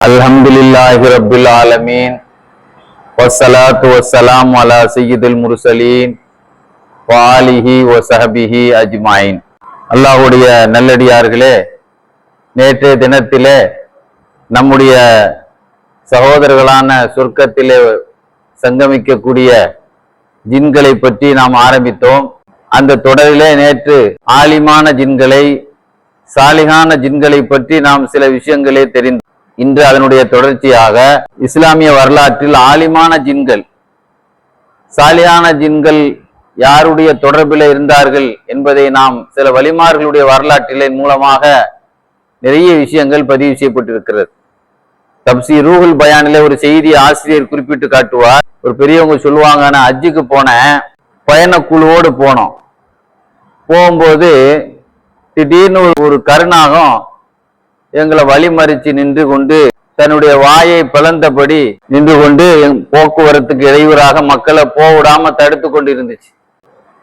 அல்ஹம்துலில்லாஹி ரப்பில் ஆலமீன் வஸ்ஸலாத்து வஸ்ஸலாமு அலா சய்யிதில் முர்சலீன் வ ஆலிஹி வ ஸஹ்பிஹி அஜ்மாயின். அல்லாஹ்வுடைய நல்லடியார்களே, நேற்றைய தினத்திலே நம்முடைய சகோதரர்களான சொர்க்கத்திலே சங்கமிக்கக்கூடிய ஜின்களை பற்றி நாம் ஆரம்பித்தோம். அந்த தொடரிலே நேற்று ஆலிமான ஜின்களை, சாலிகான ஜின்களை பற்றி நாம் சில விஷயங்களே தெரிந்தோம். இன்று அதனுடைய தொடர்ச்சியாக இஸ்லாமிய வரலாற்றில் ஆலிமான ஜின்கள், சாலியான ஜின்கள் யாருடைய தொடர்பில் இருந்தார்கள் என்பதை நாம் சில வலிமார்களுடைய வரலாற்றின் மூலமாக நிறைய விஷயங்கள் பதிவு செய்யப்பட்டிருக்கிறது. தப்சீர் ரூஹுல் பயானிலே ஒரு செய்தி ஆசிரியர் குறிப்பிட்டு காட்டுவார். ஒரு பெரியவங்க சொல்லுவாங்க, நான் ஹஜ்ஜுக்கு போனேன், பயணக்குழுவோடு போனோம். போகும்போது திடீர்னு ஒரு கருநாகம் எங்களை வழிமறிச்சு நின்று கொண்டு தன்னுடைய வாயை பிளந்தபடி நின்று கொண்டு போக்குவரத்துக்கு இடையூறாக மக்களை போவிடாம தடுத்து கொண்டு இருந்துச்சு.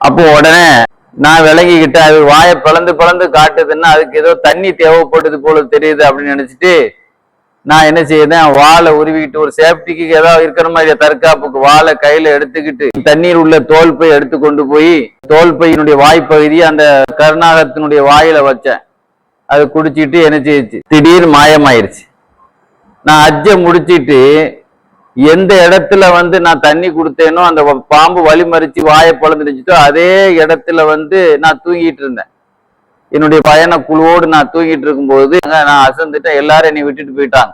அப்போ உடனே நான் விளங்கிக்கிட்டேன், அது வாயை பிளந்து பிளந்து காட்டுதுன்னா அதுக்கு ஏதோ தண்ணி தேவைப்படுது போல தெரியுது அப்படின்னு நினைச்சிட்டு நான் என்ன செய்தேன், வாழை உருவிக்கிட்டு ஒரு சேஃப்டிக்கு ஏதாவது இருக்கிற மாதிரி தற்காப்புக்கு வாழை கையில எடுத்துக்கிட்டு தண்ணீர் உள்ள தோல்பை எடுத்து கொண்டு போய் தோல்பையினுடைய வாய்ப்பகுதியை அந்த கருநாகத்தினுடைய வாயில வச்சேன். அது குடிச்சிட்டு என்ன செய்யுச்சு, திடீர்னு மாயமாயிருச்சு. நான் ஹஜ்ஜை முடிச்சிட்டு எந்த இடத்துல நான் தண்ணி கொடுத்தேனோ அந்த பாம்பு வழிமறிச்சு வாயை பழந்துடுச்சோ அதே இடத்துல நான் தூங்கிட்டு இருந்தேன். என்னுடைய பயண குழுவோடு நான் தூங்கிட்டு இருக்கும்போது நான் அசந்துட்டேன். எல்லாரும் என்னை விட்டுட்டு போயிட்டாங்க.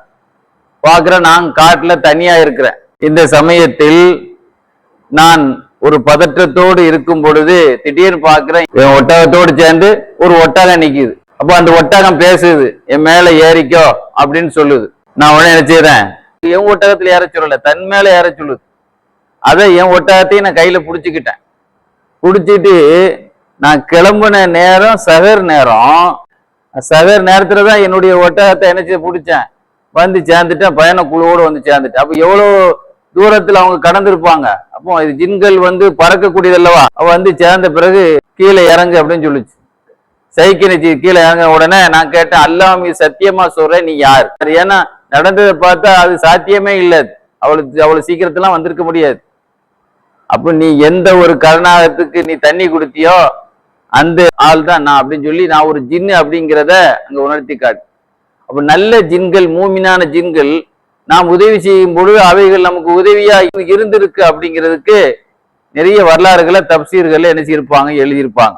பார்க்கிறேன், நான் காட்டுல தனியா இருக்கிறேன். இந்த சமயத்தில் நான் ஒரு பதற்றத்தோடு இருக்கும் பொழுது திடீர்னு பார்க்கிறேன், என் ஒட்டகத்தோடு சேர்ந்து ஒரு ஒட்டகம் நிக்குது. அப்போ அந்த ஒட்டகம் பேசுது, என் மேல ஏறிக்கோ அப்படின்னு சொல்லுது. நான் உடனே என்ன செய்யறேன், என் ஒட்டகத்துல ஏற சொல்லல, தன் மேல ஏற சொல்லுது. அதை என் ஒட்டகத்தையும் நான் கையில புடிச்சுக்கிட்டேன். புடிச்சிட்டு நான் கிளம்புன நேரம் சகர் நேரம். சகர் நேரத்துலதான் என்னுடைய ஒட்டகத்தை என்ன செய்ய பிடிச்சேன், சேர்ந்துட்டேன். பயண குழுவோடு சேர்ந்துட்டேன். அப்ப எவ்வளவு தூரத்துல அவங்க கடந்திருப்பாங்க. அப்போ இது ஜின்கள் பறக்கக்கூடியது அல்லவா. அவ சேர்ந்த பிறகு கீழே இறங்கு அப்படின்னு சொல்லிச்சு. சைக்கிணிச்சு கீழே இறங்க உடனே நான் கேட்டேன், அல்லாஹ் சத்தியமா சொல்றேன், நீ யார்? ஏன்னா நடந்ததை பார்த்தா அது சாத்தியமே இல்லை, அவ்வளவு சீக்கிரத்துலாம் வந்திருக்க முடியாது. அப்ப நீ எந்த ஒரு கருணாகத்துக்கு நீ தண்ணி கொடுத்தியோ அந்த ஆள் தான் நான் அப்படின்னு சொல்லி நான் ஒரு ஜின்னு அப்படிங்கிறத அங்க உணர்த்தி காட்டு. அப்ப நல்ல ஜின்கள், மூமினான ஜின்கள் நாம் உதவி செய்யும் பொழுது அவைகள் நமக்கு உதவியா இருந்திருக்கு அப்படிங்கிறதுக்கு நிறைய வரலாறுகளை தப்சீர்களை என்ன செய்யிருப்பாங்க, எழுதியிருப்பாங்க.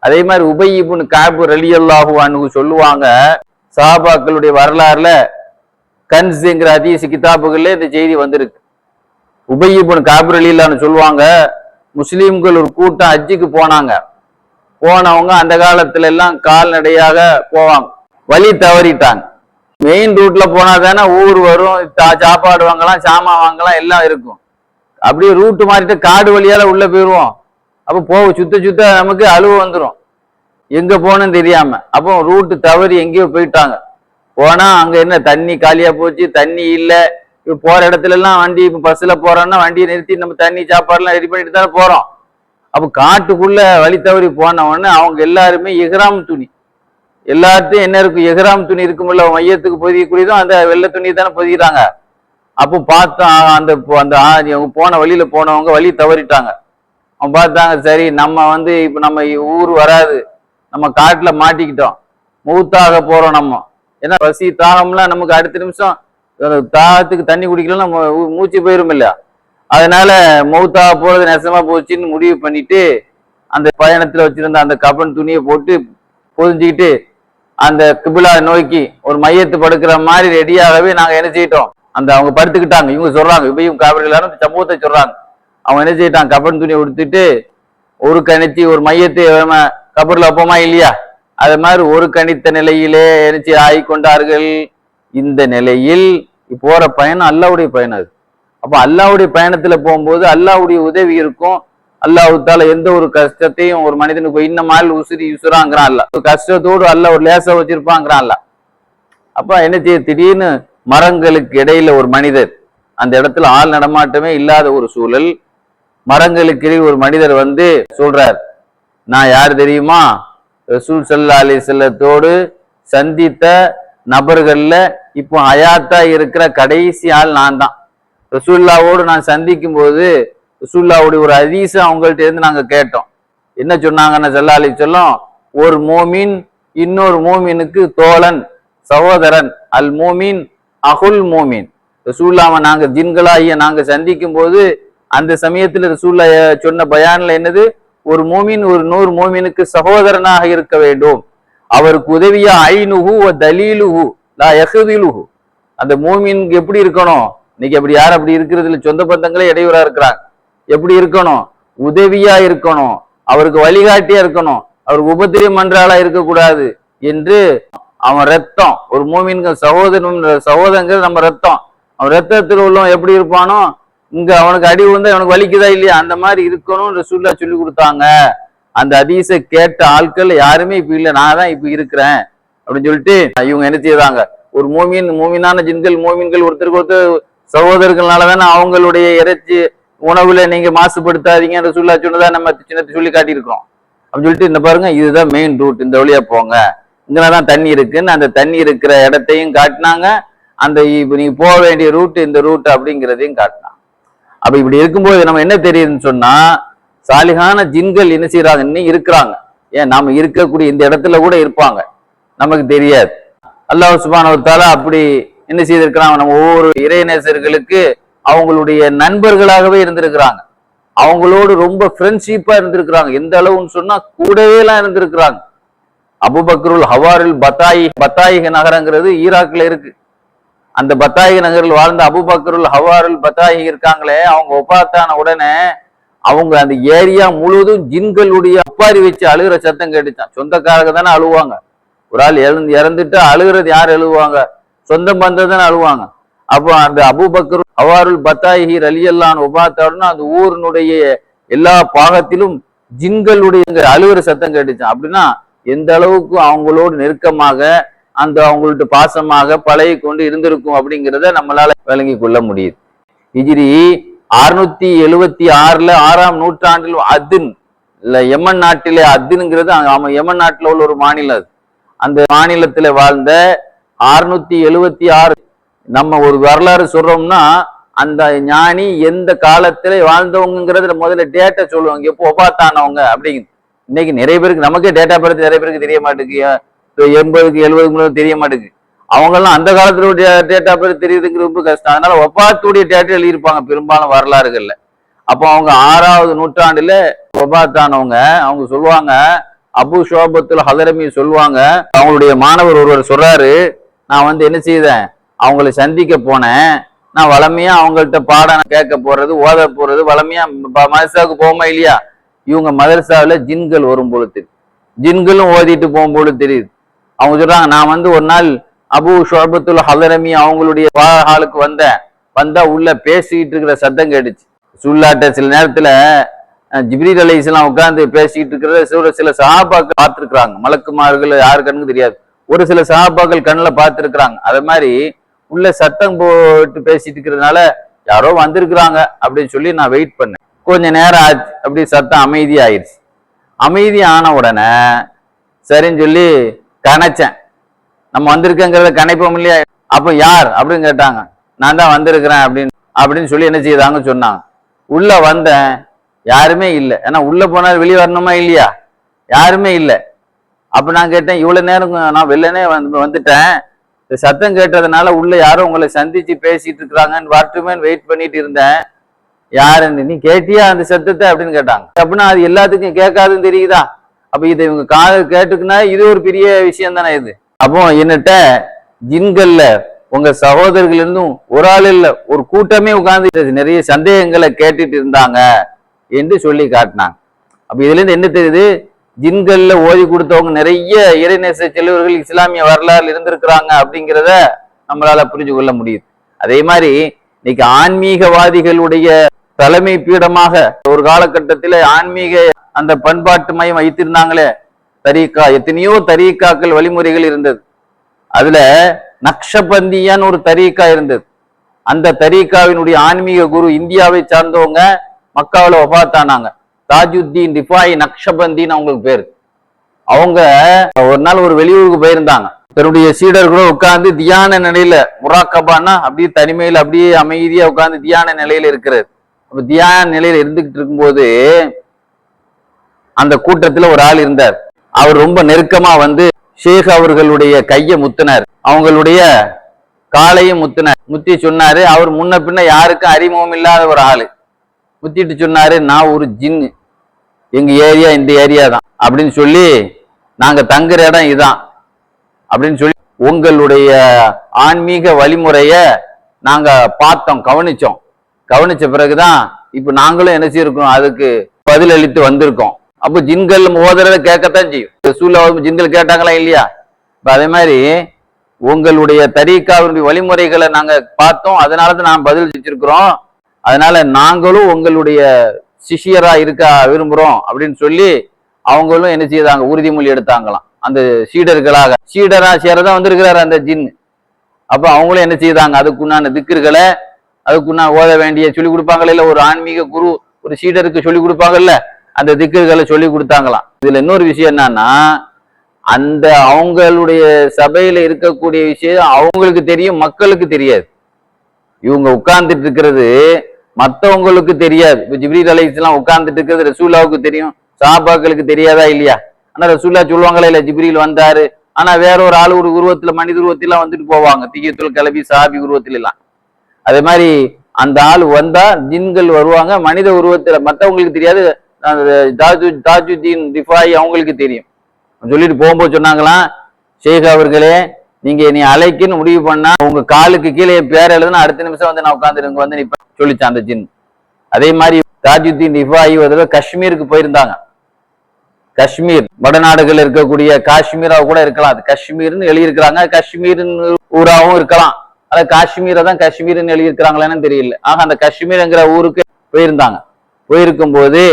அதே மாதிரி உபை இப்னு கஅப் ரலியல்லாஹு அன்ஹு சொல்லுவாங்க, சஹாபாக்களுடைய வரலாறுல கன்ஸ்ங்கிற ஹதீஸ் கிதாபுகள்ல இந்த செய்தி வந்திருக்கு. உபை இப்னு கஅப் ரலியல்லாஹு சொல்லுவாங்க, முஸ்லீம்கள் ஒரு கூட்டம் ஹஜ்ஜுக்கு போனாங்க. போனவங்க அந்த காலத்துல எல்லாம் கால்நடையாக போவாங்க. வழி தவறிட்டாங்க. மெயின் ரூட்ல போனா தானே ஊர் வரும், சாப்பாடு வாங்கலாம், சாமான் வாங்கலாம், எல்லாம் இருக்கும். அப்படியே ரூட்டு மாறிட்டு காடு வழியால உள்ள போயிடுவோம். அப்போ சுத்த நமக்கு அழுவு வந்துடும், எங்க போனோன்னு தெரியாம. அப்போ ரூட்டு தவறி எங்கேயோ போயிட்டாங்க. போனா அங்க என்ன தண்ணி காலியா போச்சு, தண்ணி இல்லை. இப்ப போற இடத்துல எல்லாம் வண்டி, இப்ப பஸ்ல போறோம்னா வண்டியை நிறுத்தி நம்ம தண்ணி சாப்பாடுலாம் ரெடி பண்ணிட்டு தானே போறோம். அப்போ காட்டுக்குள்ள வழி தவறி போன உடனே அவங்க எல்லாருமே இஹ்ராம் துணி, எல்லாத்தையும் என்ன இருக்கும், இஹ்ராம் துணி இருக்கும்ல, மையத்துக்கு பொதியக்கூடியதும் அந்த வெள்ளை துணி தானே பொதிக்கிறாங்க. அப்போ பார்த்தா அந்த போன வழியில போனவங்க வழி தவறிட்டாங்க. அவன் பார்த்தாங்க, சரி நம்ம இப்ப நம்ம ஊர் வராது, நம்ம காட்டுல மாட்டிக்கிட்டோம், மௌத்தாக போறோம் நம்ம. ஏன்னா பசி தாகம்லாம் நமக்கு அடுத்த நிமிஷம் தாகத்துக்கு தண்ணி குடிக்கலாம், நம்ம மூச்சு போயிரும் இல்லையா. அதனால மௌத்தாக போறது நெசமா போச்சுன்னு முடிவு பண்ணிட்டு அந்த பயணத்துல வச்சிருந்த அந்த கபன் துணியை போட்டு பொதிஞ்சுக்கிட்டு அந்த கிபிலா நோக்கி ஒரு மையத்து படுக்கிற மாதிரி ரெடியாகவே நாங்க என்ன செய்யிட்டோம், அவங்க படுத்துக்கிட்டாங்க. இவங்க சொல்றாங்க, இப்பயும் காவிரிகளாரும் சமூகத்தை சொல்றாங்க. அவன் என்ன செய்யிட்டான், கபன் துணியை உடுத்திட்டு ஒரு கணிச்சு ஒரு மையத்தை கபர்ல வைப்போமா இல்லையா, அது மாதிரி ஒரு கணித்த நிலையிலே என்ன ஆகிக்கொண்டார்கள். இந்த நிலையில் போற பயணம் அல்லாஹ்வுடைய பயணம். அது அப்ப அல்லாஹ்வுடைய பயணத்துல போகும்போது அல்லாஹ்வுடைய உதவி இருக்கும். அல்லாஹ்வுத்தால எந்த ஒரு கஷ்டத்தையும் ஒரு மனிதனுக்கு இன்னமால் உசுரி யுசுராங்கிறான் அல்ல, கஷ்டத்தோடு அல்ல ஒரு லேசா வச்சிருப்பாங்கிறான் அல்ல. அப்ப என்ன செய்ய, திடீர்னு மரங்களுக்கு இடையில ஒரு மனிதர், அந்த இடத்துல ஆள் நடமாட்டமே இல்லாத ஒரு சூழல், மரங்களுக்கு ஒரு மனிதர் சொல்றார், நான் யார் தெரியுமா, ரசூல் ஸல்லல்லாஹு அலைஹி வஸல்லத்தோடு சந்தித்த நபர்கள்ல இப்போ ஹயாத்தா இருக்கிற கடைசி ஆள் நான் தான். ரசூல்லாவோடு நான் சந்திக்கும் போது ரசூல்லாவுடைய ஒரு ஹதீஸை அவங்கள்ட்ட இருந்து நாங்க கேட்டோம். என்ன சொன்னாங்கன்னு ஸல்லல்லாஹு அலைஹி வஸல்லம், ஒரு மோமின் இன்னொரு மோமினுக்கு தோழன், சகோதரன். அல் மோமின் அகுல் மோமின். ரசூல்லாவை நாங்க ஜின்களாகிய நாங்க சந்திக்கும் போது அந்த சமயத்துல ரசூல்லா சொன்ன பயான்ல என்னது, ஒரு மோமின் ஒரு 100 மோமினுக்கு சகோதரனாக இருக்க வேண்டும். அவருக்கு உதவியா ஐனுஹு வ தலீலுஹு லா யஹ்திலுஹு. அந்த மோமினுக்கு எப்படி இருக்கணும்? இன்னைக்கு அப்படி யார் அப்படி இருக்கிறதுல சொந்த பந்தங்களே இடையூறா இருக்கிறாங்க. எப்படி இருக்கணும்? உதவியா இருக்கணும், அவருக்கு வழிகாட்டியா இருக்கணும், அவருக்கு உபத்திரியம் பண்றாளா இருக்கக்கூடாது என்று. அவன் ரத்தம், ஒரு மோமின்கள் சகோதரங்கள் நம்ம ரத்தம். அவன் ரத்தத்தில் உள்ளவன் எப்படி இருப்பானோ, இங்க அவனுக்கு அடி விழுந்தா அவனுக்கு வலிக்குதா இல்லையா, அந்த மாதிரி இருக்கணும்னு ரசூலுல்லாஹ் சொல்லி கொடுத்தாங்க. அந்த ஹதீஸை கேட்ட ஆட்கள் யாருமே இப்ப இல்லை, நான் தான் இப்ப இருக்கிறேன் அப்படின்னு சொல்லிட்டு இவங்க என்ன செய்தாங்க, ஒரு மோமினான ஜின்கள் மோமின்கள் ஒருத்தருக்கு ஒருத்தர் சகோதரர்கள்னால தானே அவங்களுடைய இறைச்சி உணவுல நீங்க மாசுபடுத்தாதீங்க ரசூலுல்லாஹ் சொன்னதா நம்ம சின்னத்தை சொல்லி காட்டியிருக்கிறோம். அப்படின்னு சொல்லிட்டு இந்த பாருங்க, இதுதான் மெயின் ரூட், இந்த வழியா போங்க, இங்கதான் தண்ணி இருக்குன்னு அந்த தண்ணி இருக்கிற இடத்தையும் காட்டினாங்க. அந்த இப்ப நீங்க போக வேண்டிய ரூட் இந்த ரூட் அப்படிங்கிறதையும் காட்டினாங்க. அப்ப இப்படி இருக்கும்போது நம்ம என்ன தெரியுதுன்னு சொன்னா, சாலிகான ஜின்கள் என்ன செய்யறாங்க, இன்னும் இருக்கிறாங்க. ஏன் நாம இருக்கக்கூடிய இந்த இடத்துல கூட இருப்பாங்க, நமக்கு தெரியாது. அல்லாஹ் சுப்ஹானஹு வ தஆலா அப்படி என்ன செய்திருக்கிறாங்க, நம்ம ஒவ்வொரு இறைநேசர்களுக்கு அவங்களுடைய நண்பர்களாகவே இருந்திருக்கிறாங்க. அவங்களோடு ரொம்ப ஃப்ரெண்ட்ஷிப்பா இருந்திருக்கிறாங்க. எந்த அளவுன்னு சொன்னா கூடவே எல்லாம் இருந்திருக்கிறாங்க. அபூபக்ருல் ஹவாரில் பத்தாயிக நகரங்கிறது ஈராக்ல இருக்கு. அந்த பத்தாயிக நகரில் வாழ்ந்த அபூபக்ருல் ஹவாரில் பத்தாயி இருக்காங்களே, அவங்க ஒப்பாத்தான உடனே அவங்க அந்த ஏரியா முழுவதும் ஜின்களுடைய ஒப்பாரி வச்சு அழுகிற சத்தம் கேட்டுச்சான். சொந்தக்காரங்க தானே அழுவாங்க. ஒரு ஆள் இறந்துட்டு அழுகிறது யார் அழுவாங்க? சொந்த பந்தம் தானே அழுவாங்க. அப்போ அந்த அபூபக்ர் ஹவாருல் பத்தாயி ரலியல்லாஹு ஒபாத்தாருன்னா அந்த ஊரினுடைய எல்லா பாகத்திலும் ஜின்களுடைய அழுகிற சத்தம் கேட்டுச்சான். அப்படின்னா எந்த அளவுக்கு அவங்களோடு நெருக்கமாக அந்த அவங்கள்ட்ட பாசமாக பழகி கொண்டு இருந்திருக்கும் அப்படிங்கிறத நம்மளால விளங்கி கொள்ள முடியுது. ஹிஜ்ரி 676 6ஆம் நூற்றாண்டில் அத்தின் இல்ல யமன் நாட்டிலே, அத்தின்ங்கிறது யமன் நாட்டில் உள்ள ஒரு மாநிலம். அது அந்த மாநிலத்துல வாழ்ந்த 676 நம்ம ஒரு வரலாறு சொல்றோம்னா அந்த ஞானி எந்த காலத்துல வாழ்ந்தவங்கிறத முதல்ல டேட்டா சொல்லுவாங்க, எப்போ ஒபாத்தானவங்க அப்படிங்குது. இன்னைக்கு நிறைய பேருக்கு நமக்கே டேட்டா படுத்து நிறைய பேருக்கு தெரிய மாட்டேங்குது. 80க்கு 70க்கு தெரிய மாட்டேங்குது. அவங்கெல்லாம் அந்த காலத்துல டேட்டா பேர் தெரியுதுங்கிறது ரொம்ப கஷ்டம். அதனால ஒபாத்துடைய டேட்டா எழுதியிருப்பாங்க பெரும்பாலும் வரலாறுகள்ல. அப்போ அவங்க 6ஆவது நூற்றாண்டுல ஒபாத்தானவங்க. அவங்க சொல்லுவாங்க, அபு ஷோபத்துல் ஹதரமி சொல்லுவாங்க, அவங்களுடைய மாணவர் ஒருவர் சொல்றாரு, நான் என்ன செய்தேன், அவங்களை சந்திக்க போனேன். நான் வளமையா அவங்கள்ட்ட பாடம் கேட்க போறது ஓத போறது வளமையா மதரசாவுக்கு போகுமா இல்லையா. இவங்க மதரசாவில ஜின்கள் வரும் பொழுது ஜின்களும் ஓதிட்டு போகும்போது தெரியுது. அவங்க சொல்றாங்க, நான் ஒரு நாள் அபு ஷோபத்துல் ஹதரமி அவங்களுடைய ஹாலுக்கு வந்தா உள்ள பேசிக்கிட்டு இருக்கிற சத்தம் கேட்டுச்சு. சுல்லாட்ட சில நேரத்துல ஜிப்ரீல் அலைஹிஸ்ஸலாம் உட்கார்ந்து பேசிக்கிட்டு இருக்கிறத சில சஹாபாக்கள் பார்த்திருக்கிறாங்க. மலக்குமார்கள் யாரு கண்ணுக்கு தெரியாது, ஒரு சில சஹாபாக்கள் கண்ணுல பார்த்திருக்கிறாங்க. அது மாதிரி உள்ள சத்தம் போட்டு பேசிட்டு இருக்கிறதுனால யாரோ வந்திருக்கிறாங்க அப்படின்னு சொல்லி நான் வெயிட் பண்ணேன். கொஞ்ச நேரம் ஆச்சு, அப்படி சத்தம் அமைதி ஆயிடுச்சு. அமைதி ஆன உடனே சரின்னு சொல்லி கணைச்சேன். நம்ம வந்திருக்கங்கிறத கணைப்போம் இல்லையா. அப்ப யார் அப்படின்னு கேட்டாங்க. நான் தான் வந்திருக்கிறேன் அப்படின்னு சொல்லி என்ன செய்தாங்க சொன்னாங்க. உள்ள வந்தேன், யாருமே இல்லை. ஏன்னா உள்ள போனால் வெளியே வரணுமா இல்லையா, யாருமே இல்லை. அப்ப நான் கேட்டேன், இவ்வளவு நேரம் நான் வெளிலனே வந்துட்டேன், சத்தம் கேட்டதுனால உள்ள யாரும் உங்களை சந்திச்சு பேசிட்டு இருக்கிறாங்கன்னு வாட்டுமே வெயிட் பண்ணிட்டு இருந்தேன், யாருன்னு நீ கேட்டியா அந்த சத்தத்தை அப்படின்னு கேட்டாங்க. அப்படின்னா அது எல்லாத்துக்கும் கேட்காதுன்னு தெரியுதா. அப்ப இதை இவங்க காது கேட்டுக்குன்னா இது ஒரு பெரிய விஷயம் தானே இது. அப்போ என்னட்ட ஜின்கள்ல உங்க சகோதரர்கள் இருந்தும் ஒரு ஆள் இல்ல, ஒரு கூட்டமே உட்கார்ந்து நிறைய சந்தேகங்களை கேட்டுட்டு இருந்தாங்க என்று சொல்லி காட்டினாங்க. அப்ப இதுல இருந்து என்ன தெரியுது, ஜின்கள்ல ஓதி கொடுத்தவங்க நிறைய இறைநேச செல்வர்கள் இஸ்லாமிய வரலாறு இருந்திருக்கிறாங்க அப்படிங்கிறத நம்மளால புரிஞ்சு கொள்ள முடியுது. அதே மாதிரி இன்னைக்கு ஆன்மீகவாதிகளுடைய தலைமை பீடமாக ஒரு காலகட்டத்தில ஆன்மீக அந்த பண்பாட்டு மையம் வைத்திருந்தாங்களே தரீக்கா, எத்தனையோ தரீக்காக்கள் வழிமுறைகள் இருந்தது. அதுல நக்ஷபந்தியான்னு ஒரு தரீக்கா இருந்தது. அந்த தரீக்காவினுடைய ஆன்மீக குரு இந்தியாவை சார்ந்தவங்க மக்காவில் வஃபாத்தானாங்க. தாஜுத்தீன் ரிஃபாயி நக்ஷபந்தின்னு அவங்களுக்கு பேரு. அவங்க ஒரு நாள் ஒரு வெளியூருக்கு போயிருந்தாங்க. தன்னுடைய சீடர்களும் உட்கார்ந்து தியான நிலையில, முராக்கபான்னா அப்படியே தனிமையில அப்படியே அமைதியா உட்கார்ந்து தியான நிலையில இருக்கிறது. அப்ப தியான நிலையில இருந்துகிட்டு இருக்கும்போது அந்த கூட்டத்துல ஒரு ஆள் இருந்தார். அவர் ரொம்ப நெருக்கமா வந்து ஷேக் அவர்களுடைய கையை முத்தினார், அவங்களுடைய காலையும் முத்தினார். முத்தி சொன்னாரு, அவர் முன்ன பின்ன யாருக்கும் அறிமுகம் இல்லாத ஒரு ஆளு. முத்திட்டு சொன்னாரு, நான் ஒரு ஜின்னு, எங்க ஏரியா இந்த ஏரியா தான் அப்படின்னு சொல்லி, நாங்க தங்குற இடம் இதான் அப்படின்னு சொல்லி, உங்களுடைய ஆன்மீக வழிமுறைய நாங்க பார்த்தோம், கவனிச்சோம். கவனிச்ச பிறகுதான் இப்ப நாங்களும் என்ன செய்யிருக்கோம், அதுக்கு பதில் அளித்து வந்திருக்கோம். அப்போ ஜின்கள் ஓதுறத கேட்கத்தான் செய்யும். சூழ ஜின்கள் கேட்டாங்களா இல்லையா? இப்ப அதே மாதிரி உங்களுடைய தரீக்காவுடைய வழிமுறைகளை நாங்க பார்த்தோம், அதனாலதான் நான் பதில் செஞ்சிருக்கிறோம். அதனால நாங்களும் உங்களுடைய சிஷியரா இருக்க விரும்புறோம் அப்படின்னு சொல்லி அவங்களும் என்ன செய்தாங்க, உறுதிமொழி எடுத்தாங்களாம். அந்த சீடரா சேரதான் வந்திருக்கிறாரு அந்த ஜின். அப்ப அவங்களும் என்ன செய்தாங்க, அதுக்குண்டான திக்ருகளை, அதுக்குன்னா ஓத வேண்டிய சொல்லி கொடுப்பாங்கல்ல, ஒரு ஆன்மீக குரு ஒரு சீடருக்கு சொல்லி கொடுப்பாங்கல்ல, அந்த திக்ருகளை சொல்லி கொடுத்தாங்களாம். இதுல இன்னொரு விஷயம் என்னன்னா, அந்த அவங்களுடைய சபையில இருக்கக்கூடிய விஷயம் அவங்களுக்கு தெரியும், மக்களுக்கு தெரியாது. இவங்க உட்கார்ந்துட்டு இருக்கிறது மற்றவங்களுக்கு தெரியாது. இப்ப ஜிப்ரீல் அலைஹிஸ்ஸலாம் உட்கார்ந்துட்டு இருக்கிறது ரசூலாவுக்கு தெரியும், சஹாபாக்களுக்கு தெரியாதா இல்லையா? ஆனா ரசூல்லா சொல்லுவாங்களா இல்ல, ஜிப்ரீல் வந்தாரு, ஆனா வேற ஒரு ஆள் ஒரு உருவத்துல மனித உருவத்திலாம் வந்துட்டு போவாங்க, தியத்துல் கலபி சஹாபி உருவத்துல எல்லாம். அதே மாதிரி அந்த ஆள் வந்தா ஜின்கள் வருவாங்க மனித உருவத்துல, மற்றவங்களுக்கு தெரியாது. தாஜுதீன் ரிஃபாயி அவங்களுக்கு தெரியும். சொல்லிட்டு போகும்போது சொன்னாங்களாம், ஷேக் அவர்களே, நீங்க நீ அழைக்குன்னு முடிவு பண்ணா உங்க காலுக்கு கீழே பேர் எழுதுனா அடுத்த நிமிஷம் வந்து நான் உட்காந்துருங்க வந்து நிப்ப சொல்லிச்சான் அந்த ஜின். அதே மாதிரி தாஜுதீன் ரிஃபாயி ஒரு தடவை காஷ்மீருக்கு போயிருந்தாங்க. காஷ்மீர் வடநாடுகள் இருக்கக்கூடிய காஷ்மீரா கூட இருக்கலாம், அது காஷ்மீர்னு எழுதியிருக்கிறாங்க, காஷ்மீர்னு ஊராவும் இருக்கலாம், அத காஷ்மீரை தான் காஷ்மீர்னு எழுதியிருக்கிறாங்களான்னு தெரியல. ஆக அந்த காஷ்மீர்ங்கிற ஊருக்கு போயிருந்தாங்க. போயிருக்கும் போது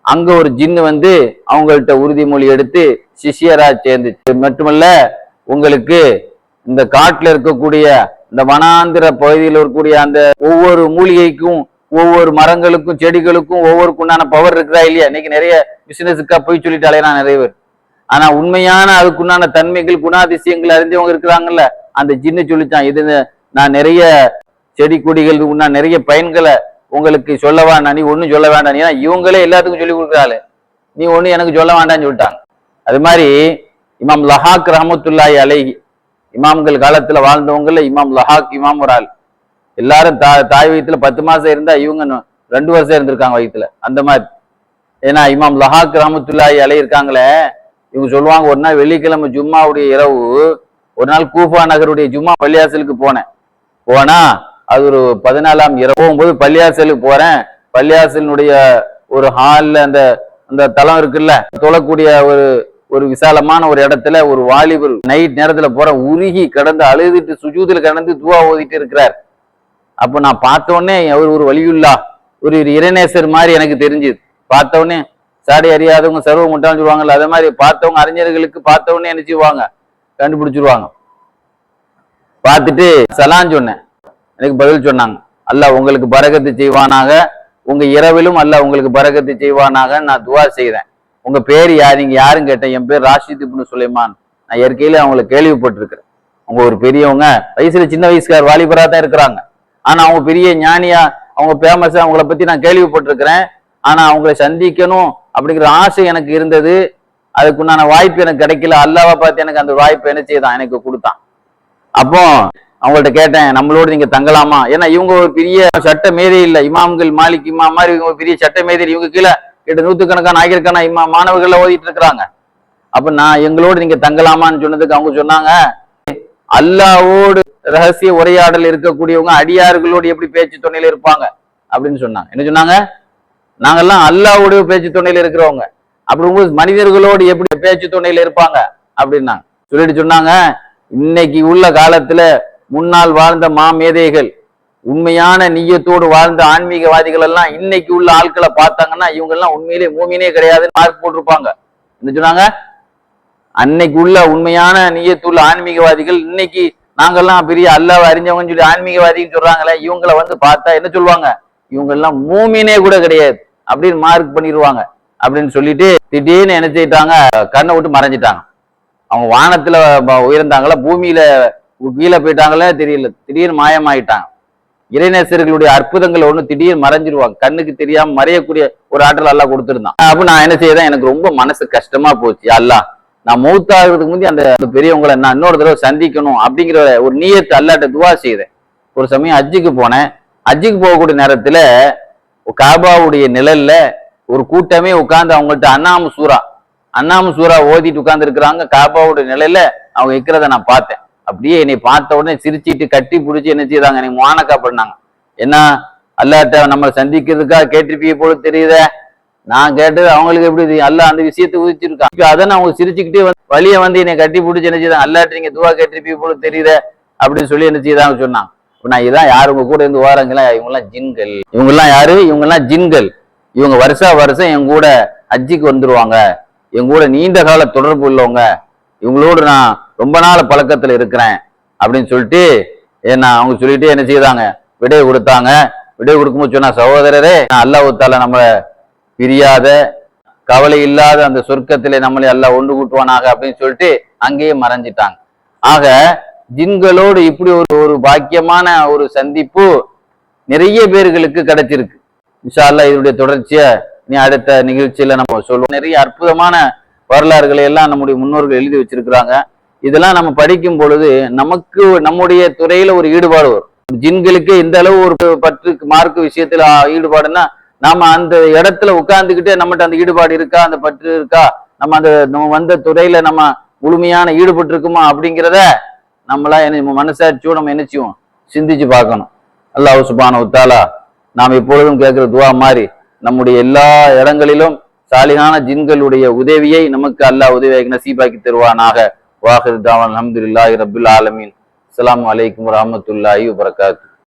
அங்க ஒரு ஜின்னு வந்து அவங்கள்ட்ட உறுதிமொழி எடுத்து சிஷியரா சேர்ந்துச்சு. மட்டுமல்ல, உங்களுக்கு இந்த காட்டுல இருக்கக்கூடிய இந்த வனாந்திர பகுதியில் இருக்கக்கூடிய அந்த ஒவ்வொரு மூலிகைக்கும் ஒவ்வொரு மரங்களுக்கும் செடிகளுக்கும் ஒவ்வொருக்குண்டான பவர் இருக்கிறா இல்லையா? இன்னைக்கு நிறைய பிசினஸுக்கா போய் சொல்லிட்டு அலையறான் நிறைய பேர். ஆனா உண்மையான அதுக்குண்டான தன்மைகள் குணாதிசயங்கள் அறிஞ்சவங்க இருக்கிறாங்கல்ல, அந்த ஜின்னு சொல்லிச்சான், இது நான் நிறைய செடி கொடிகள் நான் நிறைய பயன்களை உங்களுக்கு சொல்ல வேண்டாம், நீ ஒன்னும் சொல்ல வேண்டாம், ஏன்னா இவங்களே எல்லாத்துக்கும் சொல்லி கொடுக்குறாள், நீ ஒண்ணு எனக்கு சொல்ல வேண்டாம்னு சொல்லிட்டாங்க. அது மாதிரி இமாம் லஹாக் ரஹமத்துல்லாஹி அலைஹி, இமாம்கள் காலத்துல வாழ்ந்தவங்கல இமாம் லஹாக் இமாம் ஒரு ஆள். எல்லாரும் தாய் வயிற்றுல 10 மாசம் இருந்தா இவங்க 2 வருஷம் இருந்திருக்காங்க வயிற்றுல, அந்த மாதிரி. ஏன்னா இமாம் லஹாக் ரஹமத்துல்லாஹி அலைஹி இருக்காங்களே, இவங்க சொல்லுவாங்க, ஒரு நாள் வெள்ளிக்கிழமை ஜும்மாவுடைய இரவு ஒரு நாள் கூஃபா நகருடைய ஜும்மா பள்ளியாசலுக்கு போனா அது ஒரு 14ஆம் இரவு போகும்போது பள்ளியாசலுக்கு போறேன். பள்ளியாசலினுடைய ஒரு ஹால்ல அந்த அந்த தளம் இருக்குல்ல, தொழக்கூடிய ஒரு விசாலமான ஒரு இடத்துல ஒரு வாலிபர் நைட் நேரத்துல போற உருகி கடந்து அழுதுட்டு சுஜூதுல கடந்து துவா ஓதிட்டு இருக்கிறார். அப்ப நான் பார்த்த உடனே அவர் ஒரு வலியுல்லா, ஒரு இறைநேசர் மாதிரி எனக்கு தெரிஞ்சுது. பார்த்த உடனே சாடி அறியாதவங்க சர்வ முட்டான்னு சொல்லுவாங்கல்ல, அதே மாதிரி பார்த்தவங்க அறிஞர்களுக்கு பார்த்த உடனே என்ன செய்வாங்க, கண்டுபிடிச்சிருவாங்க. பார்த்துட்டு சலான் சொன்னேன், எனக்கு பதில் சொன்னாங்க, அல்லாஹ் உங்களுக்கு பரக்கத்து செய்வானாக, உங்க இரவிலும் அல்லாஹ் உங்களுக்கு பரக்கத்து செய்வானாக, நான் துவா செய்றேன். உங்க பேர் யார், நீங்க யாருன்னு கேட்டேன். என் பேர் ராஷித் இப்னு சுலைமான், நான் இயற்கையில அவங்களை கேள்விப்பட்டிருக்கிறேன். அவங்க ஒரு பெரியவங்க, வயசுல சின்ன வயசுக்கார் வாலிபரா தான் இருக்கிறாங்க, ஆனா அவங்க பெரிய ஞானியா, அவங்க ஃபேமஸா, அவங்கள பத்தி நான் கேள்விப்பட்டிருக்கிறேன். ஆனா அவங்களை சந்திக்கணும் அப்படிங்கிற ஆசை எனக்கு இருந்தது, அதுக்குண்டான வாய்ப்பு எனக்கு கிடைக்கல. அல்லாஹ்வை பார்த்து எனக்கு அந்த வாய்ப்பு என்ன செய்தான், எனக்கு கொடுத்தான். அப்போ அவங்கள்ட்ட கேட்டேன், நம்மளோடு நீங்க தங்கலாமா? ஏன்னா இவங்க ஒரு பெரிய சட்ட மேதை இல்லை, இமாம்கள் மாலிக் இமாம் மாதிரி இவங்க பெரிய சட்ட மேதை, இவங்க கீழே கிட்ட 100கணக்கான ஆயிரக்கணக்கான இமாம் மாணவர்கள்ல ஓதிட்டு இருக்கிறாங்க. அப்ப நான் எங்களோடு நீங்க தங்கலாமான்னு சொன்னதுக்கு அவங்க சொன்னாங்க, அல்லாஹ்வோடு ரகசிய உரையாடல் இருக்கக்கூடியவங்க அடியார்களோடு எப்படி பேச்சு துணையில இருப்பாங்க அப்படின்னு சொன்னாங்க. என்ன சொன்னாங்க, நாங்கெல்லாம் அல்லாஹ்வோட பேச்சு துணையில இருக்கிறவங்க, அப்படி மனிதர்களோடு எப்படி பேச்சு துணையில இருப்பாங்க அப்படின்னாங்க. சொல்லிட்டு சொன்னாங்க, இன்னைக்கு உள்ள காலத்துல முன்னால் வாழ்ந்த மாமேதைகள், உண்மையான நீயத்தோடு வாழ்ந்த ஆன்மீகவாதிகள் எல்லாம் இன்னைக்கு உள்ள ஆட்களை பார்த்தாங்கன்னா இவங்க எல்லாம் உண்மையிலே மூமினே கிடையாதுன்னு மார்க் போட்டிருப்பாங்க. என்ன சொன்னாங்க, அன்னைக்கு உள்ள உண்மையான நீயத்துள்ள ஆன்மீகவாதிகள் இன்னைக்கு நாங்கெல்லாம் பெரிய அல்லாஹ்வை அறிஞ்சவங்கன்னு சொல்லி ஆன்மீகவாதின்னு சொல்றாங்களே, இவங்களை வந்து பார்த்தா என்ன சொல்லுவாங்க, இவங்க எல்லாம் மூமினே கூட கிடையாது அப்படின்னு மார்க் பண்ணிடுவாங்க அப்படின்னு சொல்லிட்டு திடீர்னு என்ன செய்யிட்டாங்க, கண்ணை விட்டு மறைஞ்சிட்டாங்க. அவங்க வானத்துல உயர்ந்தாங்களா, பூமியில கீழே போயிட்டாங்களே தெரியல, திடீர்னு மாயமாயிட்டாங்க. இறைநேசர்களுடைய அற்புதங்கள் ஒண்ணு திடீர்னு மறைஞ்சிருவாங்க, கண்ணுக்கு தெரியாம மறையக்கூடிய ஒரு ஆற்றல் எல்லாம் கொடுத்துருந்தான். அப்ப நான் என்ன செய்யறேன், எனக்கு ரொம்ப மனசு கஷ்டமா போச்சு. அல்லா, நான் மௌத்தாகிறதுக்கு முந்தைய அந்த பெரியவங்களை நான் இன்னொரு தடவை சந்திக்கணும் அப்படிங்கிற ஒரு நியத்து அல்லாட்ட துவா செய்தேன். ஒரு சமயம் ஹஜ்ஜுக்கு போனேன். ஹஜ்ஜுக்கு போகக்கூடிய நேரத்துல காபாவுடைய நிழல்ல ஒரு கூட்டமே உட்கார்ந்து அவங்கள்ட்ட அன்னாமு சூரா ஓதிட்டு உட்கார்ந்து இருக்கிறாங்க. காபாவுடைய நிலையில அவங்க இருக்கிறத நான் பார்த்தேன். அப்படியே என்னை பார்த்த உடனே சிரிச்சிட்டு கட்டி பிடிச்சி என்ன செய்தாங்க, என்னை முஆனக்கா பண்ணாங்க. என்ன, அல்லாட்ட நம்ம சந்திக்கிறதுக்காக கேட்டிருப்பிய போல தெரியுத. நான் கேட்டது அவங்களுக்கு எப்படி தெரியும், அல்ல அந்த விஷயத்தை உதிச்சிருக்கான். அதை நான் அவங்க சிரிச்சுக்கிட்டே வழியை வந்து என்னை கட்டி பிடிச்சி என்ன செய்தாங்க, அல்லாட்ட நீங்க துவா கேட்டிருப்பிய போல தெரியுத அப்படின்னு சொல்லி என்ன செய்தாங்க சொன்னாங்க. நான் இதான் யாரு உங்க கூட இருந்து வாரங்களா, இவங்கெல்லாம் ஜின்கள். இவங்கெல்லாம் யாரு, இவங்கெல்லாம் ஜின்கள். இவங்க வருஷம் என் கூட ஹஜ்ஜிக்கு வந்துருவாங்க, என் கூட நீண்ட கால தொடர்பு உள்ளவங்க, இவங்களோடு நான் ரொம்ப நாள் பழக்கத்துல இருக்கிறேன் அப்படின்னு சொல்லிட்டு அவங்க சொல்லிட்டு என்ன செய்தாங்க, விடை கொடுத்தாங்க. விடை கொடுக்கும்போது சொன்னா, சகோதரரே, அல்லாஹ் தாலா நம்ம பிரியாத கவலை இல்லாத அந்த சொர்க்கத்திலே நம்மளே அல்லாஹ் ஒன்று கூட்டுவானாக அப்படின்னு சொல்லிட்டு அங்கேயே மறைஞ்சிட்டாங்க. ஆக ஜின்களோடு இப்படி ஒரு பாக்கியமான ஒரு சந்திப்பு நிறைய பேர்களுக்கு கிடைச்சிருக்கு. இன்ஷா அல்லாஹ் இதனுடைய தொடர்ச்சியை நீ அடுத்த நிகழ்ச்சியில நம்ம சொல்லுவோம். நிறைய அற்புதமான வரலாறுகளை எல்லாம் நம்முடைய முன்னோர்கள் எழுதி வச்சிருக்கிறாங்க. இதெல்லாம் நம்ம படிக்கும் பொழுது நமக்கு நம்முடைய துறையில ஒரு ஈடுபாடு வரும். ஜின்களுக்கு இந்த அளவு ஒரு பற்று மார்க்கு விஷயத்துல ஈடுபாடுன்னா, நாம அந்த இடத்துல உட்கார்ந்துக்கிட்டே நம்மகிட்ட அந்த ஈடுபாடு இருக்கா, அந்த பற்று இருக்கா, நம்ம வந்த துறையில நம்ம முழுமையான ஈடுபட்டு இருக்குமா அப்படிங்கிறத நம்மளா மனசாட்சியோட நம்ம என்ன செய்வோம், சிந்திச்சு பார்க்கணும். அல்லாஹ் சுப்ஹானஹு வ தஆலா நாம் எப்பொழுதும் கேட்கிற துவா மாதிரி நம்முடைய எல்லா இடங்களிலும் சாலிகான ஜின்களுடைய உதவியை நமக்கு அல்லாஹ் உதவியாக்கி நசீபாக்கி தருவானாக. வாஹிர் தாவான் அல்ஹம்துலில்லாஹி ரப்பில் ஆலமீன். அஸ்ஸலாமு அலைக்கும் வரஹ்மத்துல்லாஹி வபரகாத்துஹு.